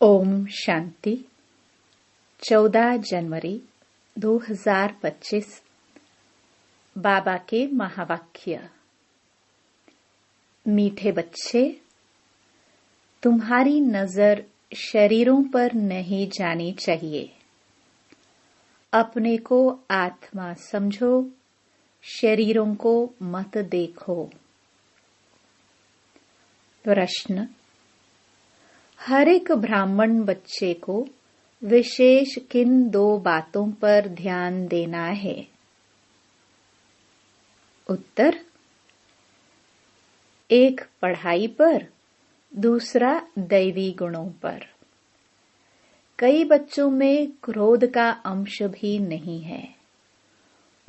ओम शांति। 14 जनवरी 2025। बाबा के महावाक्य। मीठे बच्चे, तुम्हारी नजर शरीरों पर नहीं जानी चाहिए। अपने को आत्मा समझो, शरीरों को मत देखो। प्रश्न। हर एक ब्राह्मण बच्चे को विशेष किन 2 बातों पर ध्यान देना है? उत्तर। एक पढ़ाई पर, दूसरा दैवी गुणों पर। कई बच्चों में क्रोध का अंश भी नहीं है।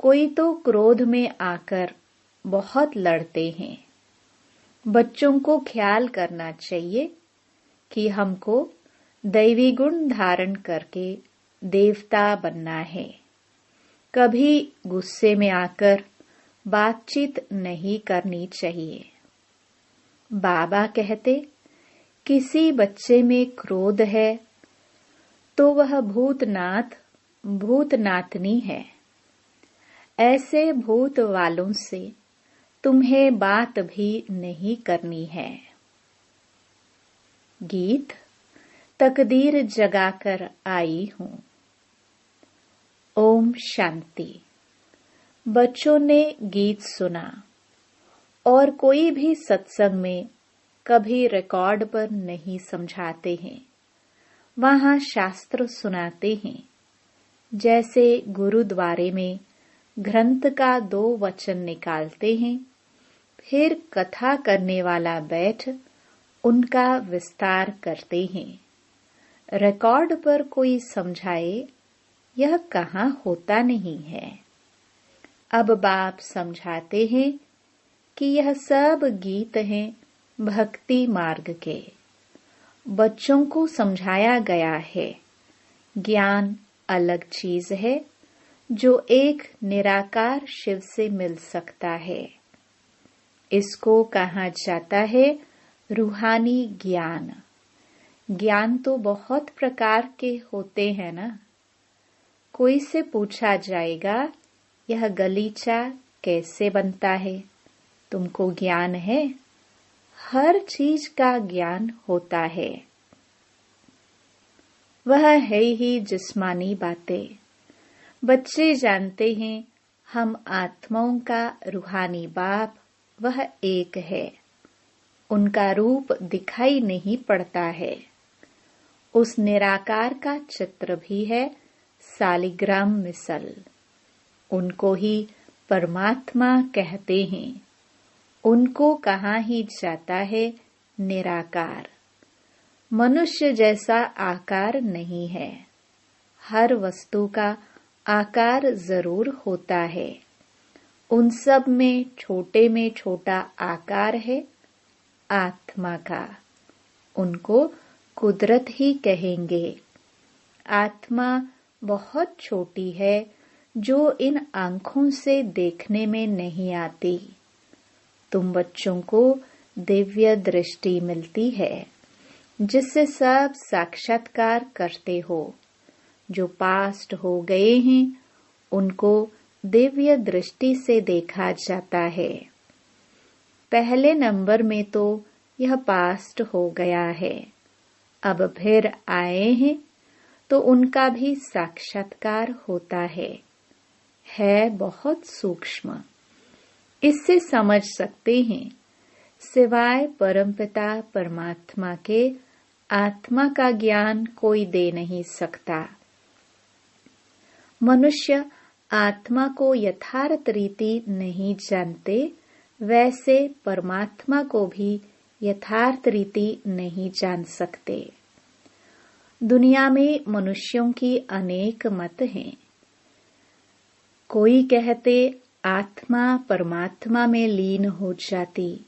कोई तो क्रोध में आकर बहुत लड़ते हैं। बच्चों को ख्याल करना चाहिए कि हमको दैवी गुण धारण करके देवता बनना है। कभी गुस्से में आकर बातचीत नहीं करनी चाहिए। बाबा कहते, किसी बच्चे में क्रोध है तो वह भूतनाथ भूतनाथनी है। ऐसे भूत वालों से तुम्हें बात भी नहीं करनी है। गीत। तकदीर जगाकर आई हूँ। ओम शांति। बच्चों ने गीत सुना और कोई भी सत्संग में कभी रिकॉर्ड पर नहीं समझाते हैं। वहाँ शास्त्र सुनाते हैं। जैसे गुरुद्वारे में ग्रंथ का 2 वचन निकालते हैं, फिर कथा करने वाला बैठ उनका विस्तार करते हैं। रिकॉर्ड पर कोई समझाए, यह कहाँ होता नहीं है। अब बाप समझाते हैं कि यह सब गीत हैं भक्ति मार्ग के। बच्चों को समझाया गया है, ज्ञान अलग चीज है जो एक निराकार शिव से मिल सकता है। इसको कहा जाता है रूहानी ज्ञान। ज्ञान तो बहुत प्रकार के होते हैं ना। कोई से पूछा जाएगा, यह गलीचा कैसे बनता है? तुमको ज्ञान है? हर चीज का ज्ञान होता है। वह है ही जिस्मानी बातें। बच्चे जानते हैं हम आत्माओं का रूहानी बाप वह एक है। उनका रूप दिखाई नहीं पड़ता है। उस निराकार का चित्र भी है सालिग्राम मिसल। उनको ही परमात्मा कहते हैं। उनको कहा ही जाता है निराकार। मनुष्य जैसा आकार नहीं है। हर वस्तु का आकार जरूर होता है। उन सब में छोटा आकार है आत्मा का। उनको कुदरत ही कहेंगे। आत्मा बहुत छोटी है जो इन आंखों से देखने में नहीं आती। तुम बच्चों को दिव्य दृष्टि मिलती है जिससे सब साक्षात्कार करते हो। जो पास्ट हो गए हैं उनको दिव्य दृष्टि से देखा जाता है। पहले नंबर में तो यह पास्ट हो गया है। अब फिर आए हैं तो उनका भी साक्षात्कार होता है बहुत सूक्ष्म। इससे समझ सकते हैं, सिवाय परमपिता परमात्मा के आत्मा का ज्ञान कोई दे नहीं सकता। मनुष्य आत्मा को यथार्थ रीति नहीं जानते, वैसे परमात्मा को भी यथार्थ रीति नहीं जान सकते। दुनिया में मनुष्यों की अनेक मत हैं। कोई कहते आत्मा परमात्मा में लीन हो जाती,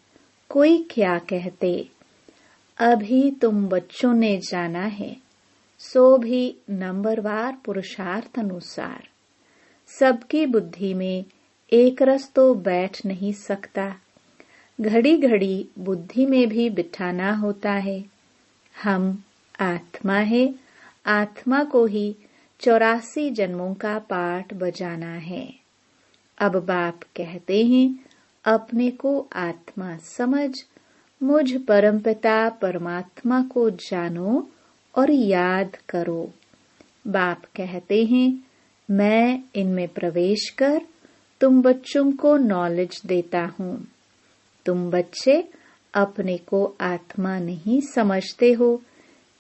कोई क्या कहते अभी तुम बच्चों ने जाना है, सो भी नंबरवार पुरुषार्थ अनुसार। सबकी बुद्धि में एक रस तो बैठ नहीं सकता। घड़ी घड़ी बुद्धि में भी बिठाना होता है। हम आत्मा है, आत्मा को ही 84 जन्मों का पाठ बजाना है। अब बाप कहते हैं, अपने को आत्मा समझ, मुझ परमपिता परमात्मा को जानो और याद करो। बाप कहते हैं, मैं इनमें प्रवेश कर तुम बच्चों को नॉलेज देता हूँ। तुम बच्चे अपने को आत्मा नहीं समझते हो,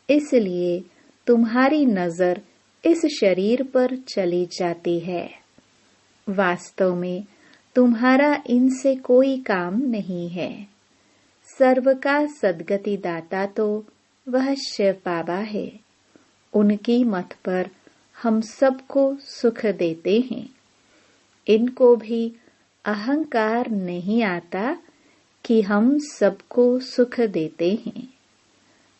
इसलिए तुम्हारी नजर इस शरीर पर चली जाती है। वास्तव में तुम्हारा इनसे कोई काम नहीं है। सर्व का सद्गति दाता तो वह शिव बाबा है। उनकी मत पर हम सबको सुख देते हैं। इनको भी अहंकार नहीं आता कि हम सबको सुख देते हैं।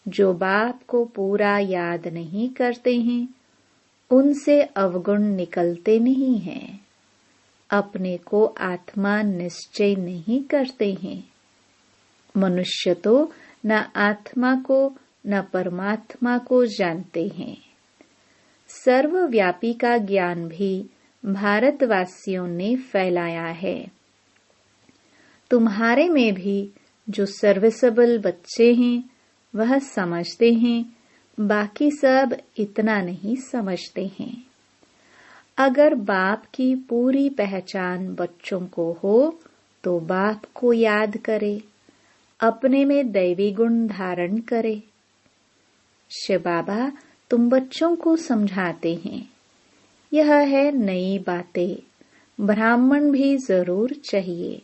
जो बाप को पूरा याद नहीं करते हैं, उनसे अवगुण निकलते नहीं हैं। अपने को आत्मा निश्चय नहीं करते हैं। मनुष्य तो न आत्मा को न परमात्मा को जानते हैं। सर्वव्यापी का ज्ञान भी भारतवासियों ने फैलाया है। तुम्हारे में भी जो सर्विसेबल बच्चे हैं वह समझते हैं, बाकी सब इतना नहीं समझते हैं। अगर बाप की पूरी पहचान बच्चों को हो तो बाप को याद करे, अपने में दैवी गुण धारण करे। शिव बाबा तुम बच्चों को समझाते हैं, यह है नई बातें। ब्राह्मण भी जरूर चाहिए।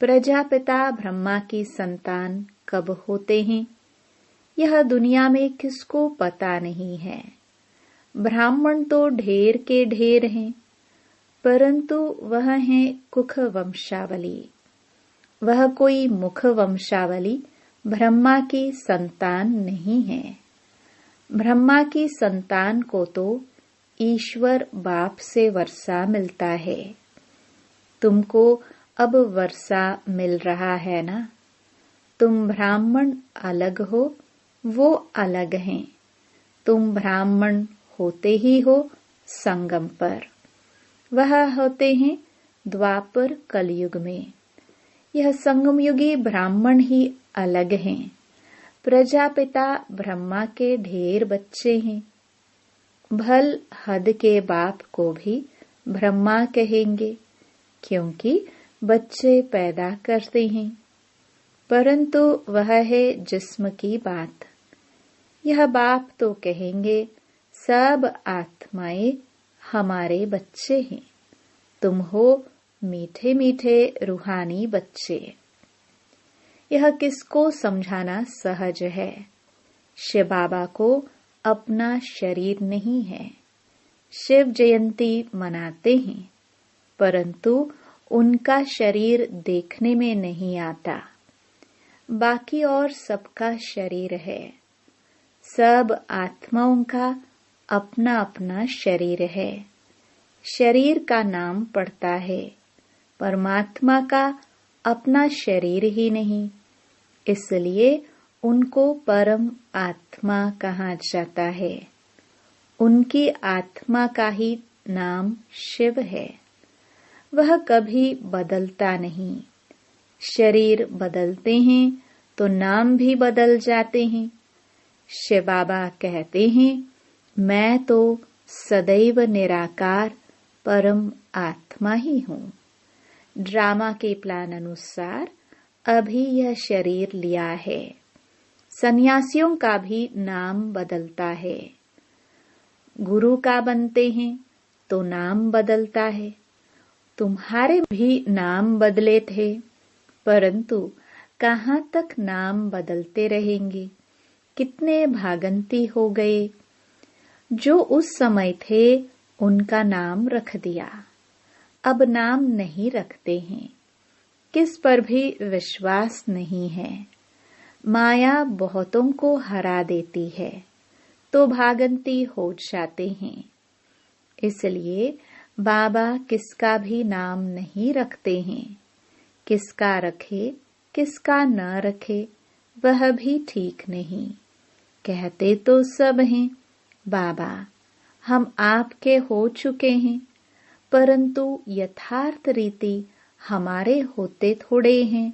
प्रजापिता ब्रह्मा की संतान कब होते हैं, यह दुनिया में किसको पता नहीं है। ब्राह्मण तो ढेर के ढेर हैं, परंतु वह है कुख वंशावली। वह कोई मुख वंशावली ब्रह्मा की संतान नहीं है। ब्रह्मा की संतान को तो ईश्वर बाप से वर्षा मिलता है। तुमको अब वर्षा मिल रहा है ना। तुम ब्राह्मण अलग हो, वो अलग हैं। तुम ब्राह्मण होते ही हो संगम पर, वह होते हैं द्वापर कलयुग में। यह संगम युगी ब्राह्मण ही अलग हैं। प्रजापिता ब्रह्मा के ढेर बच्चे हैं। भल हद के बाप को भी ब्रह्मा कहेंगे, क्योंकि बच्चे पैदा करते हैं। परंतु वह है जिस्म की बात। यह बाप तो कहेंगे, सब आत्माएं हमारे बच्चे हैं। तुम हो मीठे मीठे रूहानी बच्चे। यह किसको समझाना सहज है। शिव बाबा को अपना शरीर नहीं है। शिव जयंती मनाते हैं, परंतु उनका शरीर देखने में नहीं आता। बाकी और सबका शरीर है। सब आत्माओं का अपना अपना शरीर है। शरीर का नाम पड़ता है, परमात्मा का अपना शरीर ही नहीं। इसलिए उनको परम आत्मा कहा जाता है। उनकी आत्मा का ही नाम शिव है। वह कभी बदलता नहीं। शरीर बदलते हैं तो नाम भी बदल जाते हैं। शिव बाबा कहते हैं, मैं तो सदैव निराकार परम आत्मा ही हूँ। ड्रामा के प्लान अनुसार अभी यह शरीर लिया है। सन्यासियों का भी नाम बदलता है। गुरु का बनते हैं तो नाम बदलता है। तुम्हारे भी नाम बदले थे, परंतु कहाँ तक नाम बदलते रहेंगे। कितने भागंती हो गए। जो उस समय थे उनका नाम रख दिया, अब नाम नहीं रखते हैं। किस पर भी विश्वास नहीं है। माया बहुतों को हरा देती है तो भागंती हो जाते हैं। इसलिए बाबा किसका भी नाम नहीं रखते हैं। किसका रखे किसका न रखे वह भी ठीक नहीं। कहते तो सब हैं, बाबा हम आपके हो चुके हैं, परंतु यथार्थ रीति हमारे होते थोड़े हैं।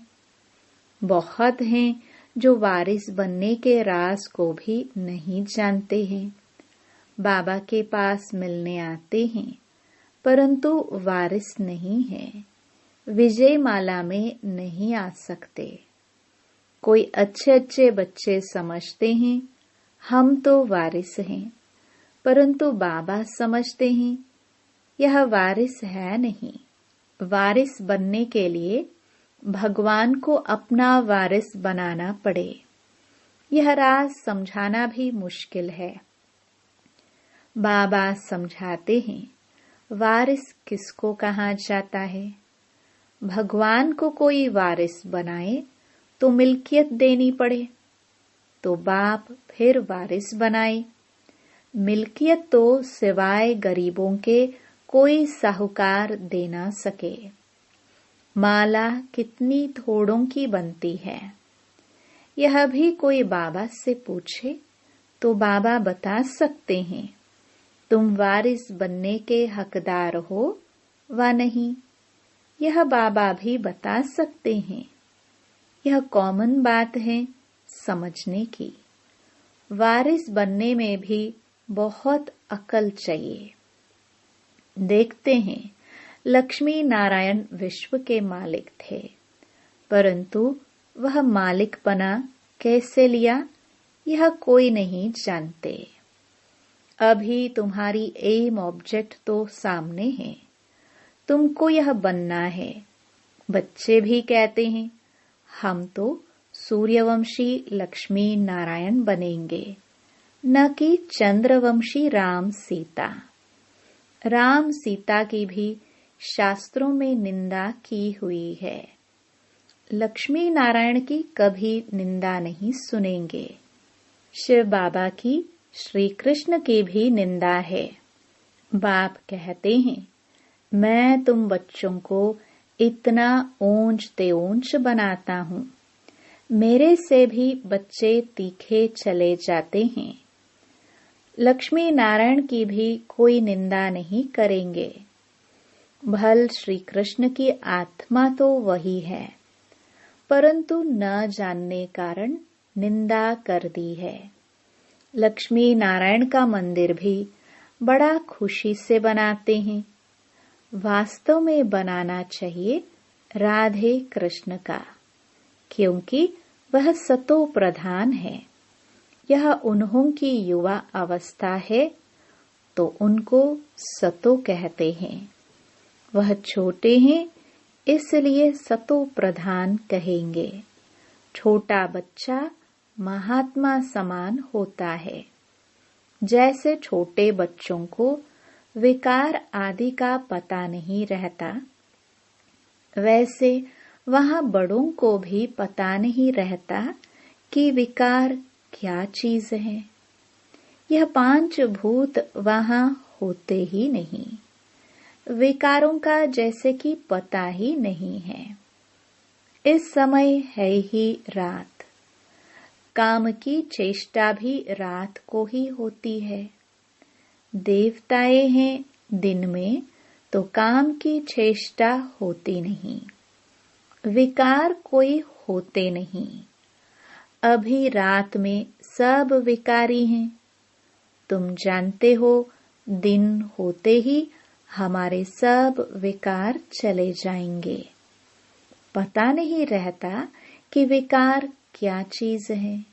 बहुत हैं जो वारिस बनने के राज को भी नहीं जानते हैं। बाबा के पास मिलने आते हैं, परंतु वारिस नहीं है, विजय माला में नहीं आ सकते। कोई अच्छे अच्छे बच्चे समझते हैं हम तो वारिस हैं, परंतु बाबा समझते हैं यह वारिस है नहीं। वारिस बनने के लिए भगवान को अपना वारिस बनाना पड़े। यह राज समझाना भी मुश्किल है। बाबा समझाते हैं वारिस किसको कहा जाता है। भगवान को कोई वारिस बनाए तो मिल्कियत देनी पड़े, तो बाप फिर वारिस बनाए। मिल्कियत तो सिवाय गरीबों के कोई साहूकार दे ना सके। माला कितनी थोड़ों की बनती है, यह भी कोई बाबा से पूछे तो बाबा बता सकते हैं तुम वारिस बनने के हकदार हो व नहीं। यह बाबा भी बता सकते हैं। यह कॉमन बात है समझने की। वारिस बनने में भी बहुत अकल चाहिए। देखते हैं लक्ष्मी नारायण विश्व के मालिक थे, परंतु वह मालिकपना कैसे लिया यह कोई नहीं जानते। अभी तुम्हारी एम ऑब्जेक्ट तो सामने है, तुमको यह बनना है। बच्चे भी कहते हैं हम तो सूर्यवंशी लक्ष्मी नारायण बनेंगे, न कि चंद्रवंशी राम सीता। राम सीता की भी शास्त्रों में निंदा की हुई है। लक्ष्मी नारायण की कभी निंदा नहीं सुनेंगे। शिव बाबा की श्री कृष्ण की भी निंदा है। बाप कहते हैं मैं तुम बच्चों को इतना ऊंच ते ऊंच बनाता हूँ, मेरे से भी बच्चे तीखे चले जाते हैं। लक्ष्मी नारायण की भी कोई निंदा नहीं करेंगे। भल श्री कृष्ण की आत्मा तो वही है, परंतु न जानने कारण निंदा कर दी है। लक्ष्मी नारायण का मंदिर भी बड़ा खुशी से बनाते हैं। वास्तव में बनाना चाहिए राधे कृष्ण का, क्योंकि वह सतो प्रधान है। यह उन्हों की युवा अवस्था है, तो उनको सतो कहते हैं। वह छोटे हैं, इसलिए सतो प्रधान कहेंगे। छोटा बच्चा महात्मा समान होता है। जैसे छोटे बच्चों को विकार आदि का पता नहीं रहता, वैसे वहाँ बड़ों को भी पता नहीं रहता कि विकार क्या चीज है। यह 5 भूत वहाँ होते ही नहीं। विकारों का जैसे कि पता ही नहीं है। इस समय है ही रात। काम की चेष्टा भी रात को ही होती है। देवताएं हैं दिन में, तो काम की चेष्टा होती नहीं। विकार कोई होते नहीं। अभी रात में सब विकारी हैं। तुम जानते हो दिन होते ही हमारे सब विकार चले जाएंगे। पता नहीं रहता कि विकार क्या चीज है।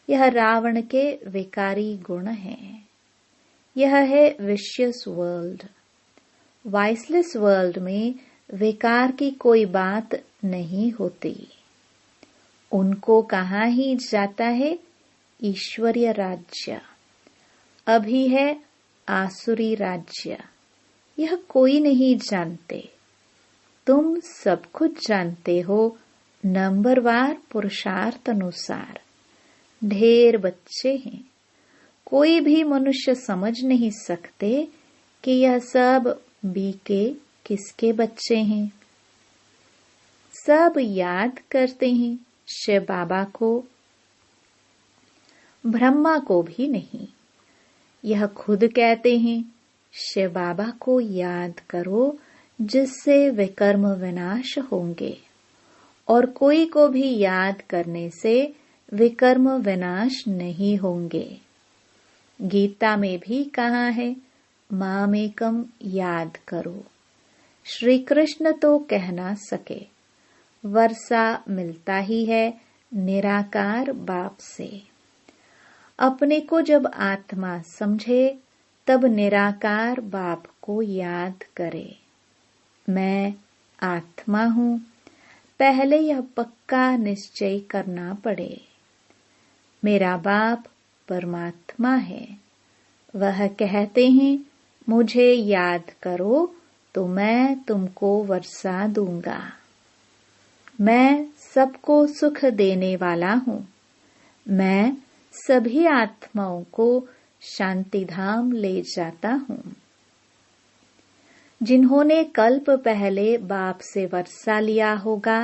यह रावण के विकारी गुण हैं। यह है विशियस वर्ल्ड। वाइसलेस वर्ल्ड में विकार की कोई बात नहीं होती। उनको कहा ही जाता है ईश्वरीय राज्य। अभी है आसुरी राज्य। यह कोई नहीं जानते। तुम सब कुछ जानते हो नंबरवार पुरुषार्थ अनुसार। ढेर बच्चे हैं। कोई भी मनुष्य समझ नहीं सकते कि यह सब बीके किसके बच्चे हैं। सब याद करते हैं शिव बाबा को। ब्रह्मा को भी नहीं। यह खुद कहते हैं, शिव बाबा को याद करो जिससे विकर्म विनाश होंगे, और कोई को भी याद करने से विकर्म विनाश नहीं होंगे। गीता में भी कहा है, मामेकम याद करो। श्री कृष्ण तो कह ना सके, वर्षा मिलता ही है निराकार बाप से। अपने को जब आत्मा समझे तब निराकार बाप को याद करे। मैं आत्मा हूँ, पहले यह पक्का निश्चय करना पड़े। मेरा बाप परमात्मा है। वह कहते हैं, मुझे याद करो तो मैं तुमको वर्षा दूंगा। मैं सबको सुख देने वाला हूँ। मैं सभी आत्माओं को शांति धाम ले जाता हूँ। जिन्होंने कल्प पहले बाप से वर्षा लिया होगा,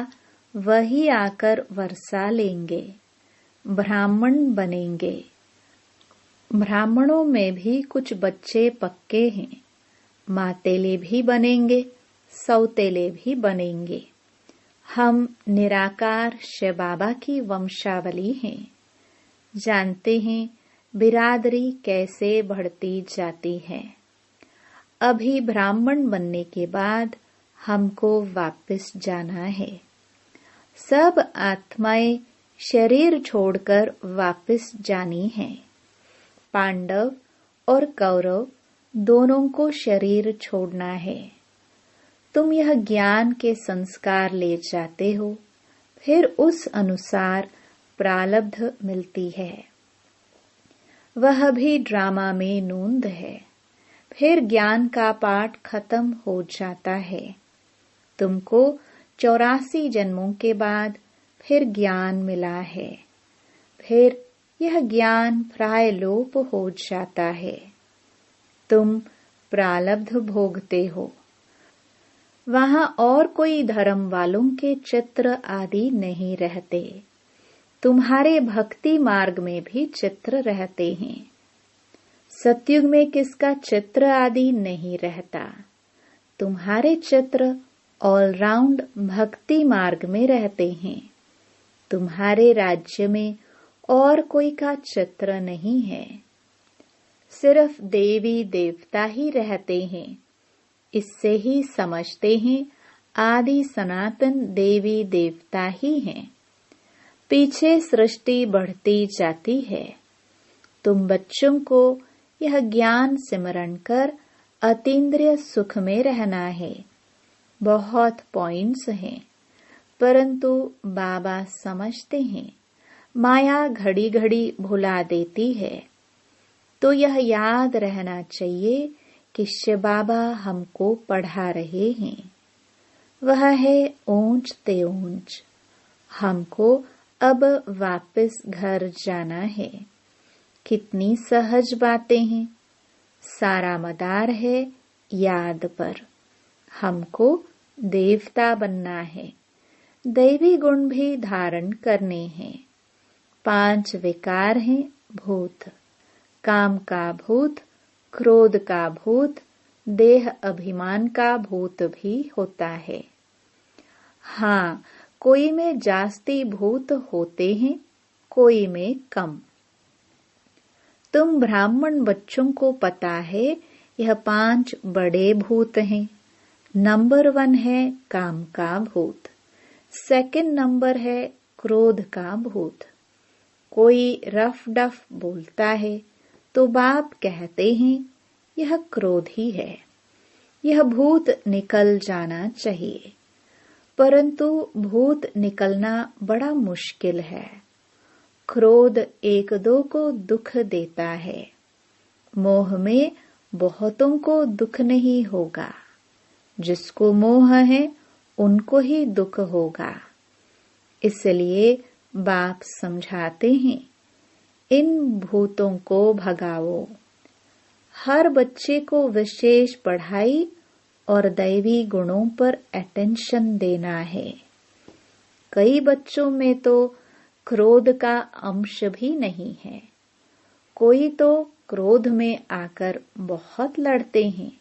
वही आकर वर्षा लेंगे, ब्राह्मण बनेंगे। ब्राह्मणों में भी कुछ बच्चे पक्के हैं, मातेले भी बनेंगे, सौतेले भी बनेंगे। हम निराकार शिव बाबा की वंशावली हैं। जानते हैं बिरादरी कैसे बढ़ती जाती है। अभी ब्राह्मण बनने के बाद हमको वापस जाना है। सब आत्माएं शरीर छोड़कर वापस जानी हैं। पांडव और कौरव दोनों को शरीर छोड़ना है। तुम यह ज्ञान के संस्कार ले जाते हो, फिर उस अनुसार प्रारब्ध मिलती है। वह भी ड्रामा में नूंद है। फिर ज्ञान का पाठ खत्म हो जाता है। तुमको 84 जन्मों के बाद फिर ज्ञान मिला है। फिर यह ज्ञान प्राय लोप हो जाता है। तुम प्रारब्ध भोगते हो। वहां और कोई धर्म वालों के चित्र आदि नहीं रहते। तुम्हारे भक्ति मार्ग में भी चित्र रहते हैं। सतयुग में किसका चित्र आदि नहीं रहता। तुम्हारे चित्र ऑलराउंड भक्ति मार्ग में रहते हैं। तुम्हारे राज्य में और कोई का चित्र नहीं है। सिर्फ देवी देवता ही रहते हैं। इससे ही समझते हैं आदि सनातन देवी देवता ही हैं। पीछे सृष्टि बढ़ती जाती है। तुम बच्चों को यह ज्ञान सिमरण कर अतीन्द्रिय सुख में रहना है। बहुत पॉइंट्स हैं, परंतु बाबा समझते हैं माया घड़ी घड़ी भुला देती है। तो यह याद रहना चाहिए कि शिव बाबा हमको पढ़ा रहे हैं। वह है ऊंच ते ऊंच। हमको अब वापस घर जाना है। कितनी सहज बातें हैं। सारा मदार है याद पर। हमको देवता बनना है। दैवी गुण भी धारण करने हैं। 5 विकार हैं भूत। काम का भूत, क्रोध का भूत, देह अभिमान का भूत भी होता है। हाँ, कोई में जास्ती भूत होते हैं, कोई में कम। तुम ब्राह्मण बच्चों को पता है यह 5 बड़े भूत हैं। नंबर 1 है काम का भूत। सेकंड नंबर है क्रोध का भूत। कोई रफ डफ बोलता है तो बाप कहते हैं यह क्रोध ही है। यह भूत निकल जाना चाहिए, परंतु भूत निकलना बड़ा मुश्किल है। क्रोध 1-2 को दुख देता है। मोह में बहुतों को दुख नहीं होगा। जिसको मोह है उनको ही दुख होगा। इसलिए बाप समझाते हैं इन भूतों को भगाओ। हर बच्चे को विशेष पढ़ाई और दैवी गुणों पर अटेंशन देना है। कई बच्चों में तो क्रोध का अंश भी नहीं है। कोई तो क्रोध में आकर बहुत लड़ते हैं।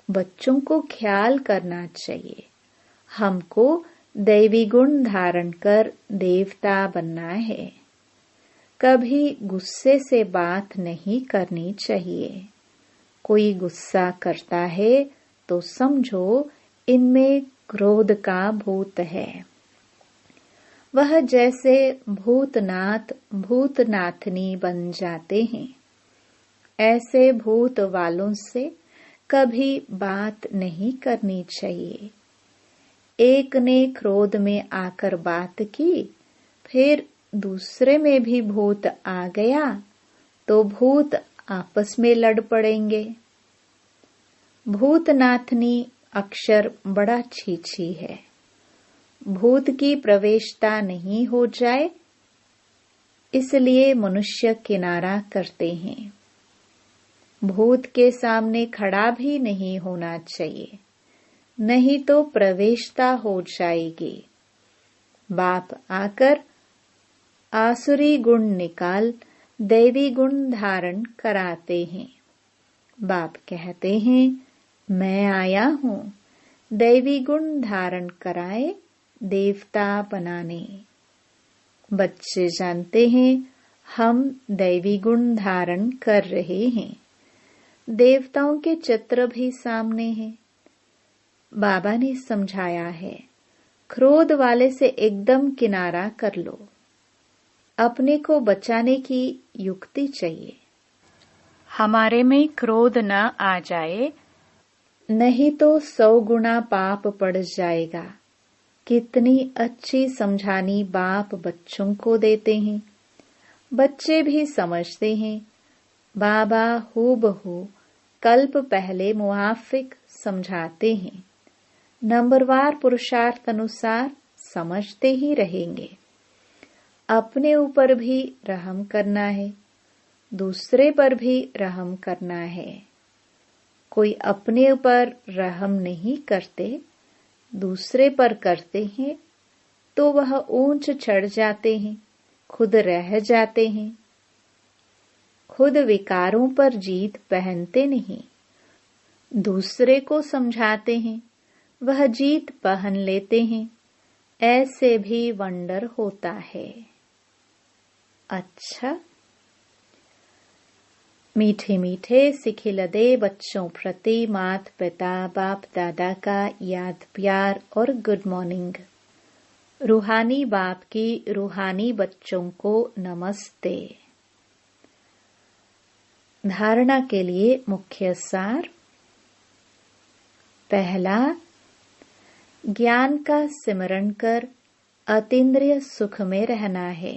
बच्चों को ख्याल करना चाहिए, हमको दैवी गुण धारण कर देवता बनना है। कभी गुस्से से बात नहीं करनी चाहिए। कोई गुस्सा करता है तो समझो इनमें क्रोध का भूत है। वह जैसे भूतनाथ भूतनाथनी बन जाते हैं। ऐसे भूत वालों से कभी बात नहीं करनी चाहिए। एक ने क्रोध में आकर बात की, फिर दूसरे में भी भूत आ गया तो भूत आपस में लड़ पड़ेंगे। भूतनाथनी अक्षर बड़ा छीछी है। भूत की प्रवेशता नहीं हो जाए, इसलिए मनुष्य किनारा करते हैं। भूत के सामने खड़ा भी नहीं होना चाहिए, नहीं तो प्रवेशता हो जाएगी। बाप आकर आसुरी गुण निकाल दैवी गुण धारण कराते हैं। बाप कहते हैं, मैं आया हूँ दैवी गुण धारण कराए देवता बनाने। बच्चे जानते हैं हम दैवी गुण धारण कर रहे हैं। देवताओं के चित्र भी सामने हैं। बाबा ने समझाया है, क्रोध वाले से एकदम किनारा कर लो। अपने को बचाने की युक्ति चाहिए। हमारे में क्रोध न आ जाए, नहीं तो 100 गुना पाप पड़ जाएगा। कितनी अच्छी समझानी बाप बच्चों को देते हैं। बच्चे भी समझते हैं। बाबा हूबहू कल्प पहले मुआफिक समझाते हैं। नंबरवार पुरुषार्थ अनुसार समझते ही रहेंगे। अपने ऊपर भी रहम करना है, दूसरे पर भी रहम करना है। कोई अपने ऊपर रहम नहीं करते, दूसरे पर करते हैं तो वह ऊंच चढ़ जाते हैं, खुद रह जाते हैं। खुद विकारों पर जीत पहनते नहीं, दूसरे को समझाते हैं, वह जीत पहन लेते हैं। ऐसे भी वंडर होता है। अच्छा, मीठे मीठे सिखिलदे बच्चों प्रति माता पिता बाप दादा का याद प्यार और गुड मॉर्निंग। रूहानी बाप की रूहानी बच्चों को नमस्ते। धारणा के लिए मुख्य सार। पहला, ज्ञान का सिमरण कर अतीन्द्रिय सुख में रहना है।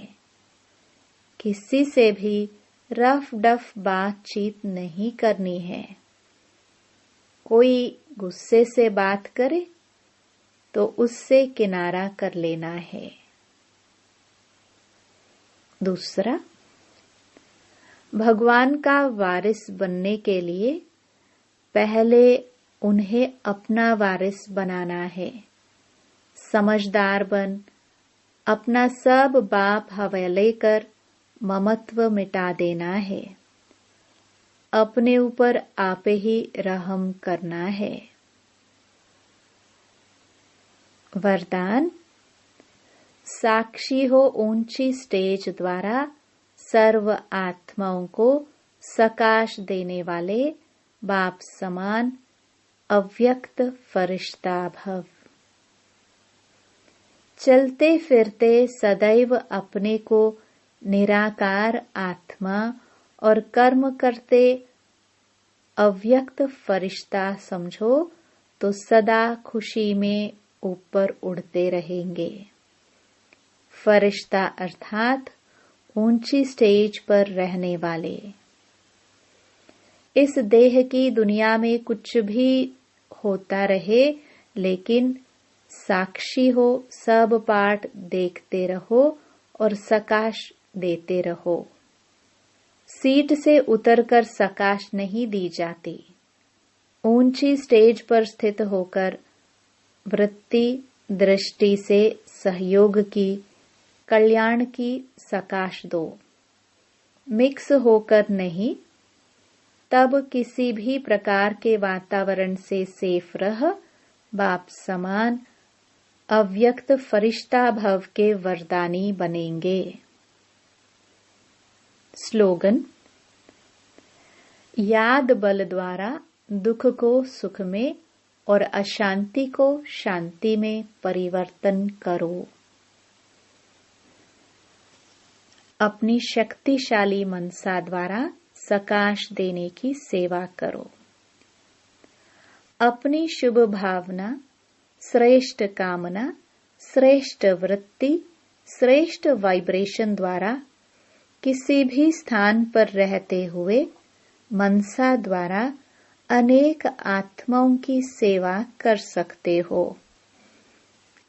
किसी से भी रफ डफ बातचीत नहीं करनी है। कोई गुस्से से बात करे तो उससे किनारा कर लेना है। दूसरा, भगवान का वारिस बनने के लिए पहले उन्हें अपना वारिस बनाना है। समझदार बन अपना सब बाप हवाले कर ममत्व मिटा देना है। अपने ऊपर आप ही रहम करना है। वरदान, साक्षी हो ऊंची स्टेज द्वारा सर्व आत्माओं को सकाश देने वाले बाप समान अव्यक्त फरिश्ता भव। चलते फिरते सदैव अपने को निराकार आत्मा और कर्म करते अव्यक्त फरिश्ता समझो तो सदा खुशी में ऊपर उड़ते रहेंगे। फरिश्ता अर्थात ऊंची स्टेज पर रहने वाले। इस देह की दुनिया में कुछ भी होता रहे, लेकिन साक्षी हो, सब पाठ देखते रहो और सकाश देते रहो। सीट से उतरकर सकाश नहीं दी जाती। ऊंची स्टेज पर स्थित होकर वृत्ति दृष्टि से सहयोग की, कल्याण की सकाश दो। मिक्स होकर नहीं, तब किसी भी प्रकार के वातावरण से सेफ रह बाप समान अव्यक्त फरिश्ता भव के वरदानी बनेंगे। स्लोगन: याद बल द्वारा दुख को सुख में और अशांति को शांति में परिवर्तन करो। अपनी शक्तिशाली मनसा द्वारा सकाश देने की सेवा करो। अपनी शुभ भावना, श्रेष्ठ कामना, श्रेष्ठ वृत्ति, श्रेष्ठ वाइब्रेशन द्वारा किसी भी स्थान पर रहते हुए मनसा द्वारा अनेक आत्माओं की सेवा कर सकते हो।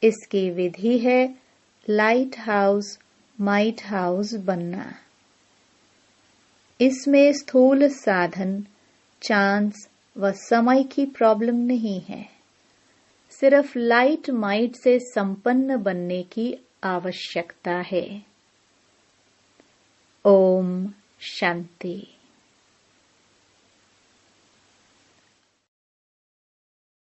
इसकी विधि है लाइट हाउस, माइट हाउस बनना। इसमें स्थूल साधन, चांस व समय की प्रॉब्लम नहीं है, सिर्फ लाइट माइट से संपन्न बनने की आवश्यकता है। ओम शांति।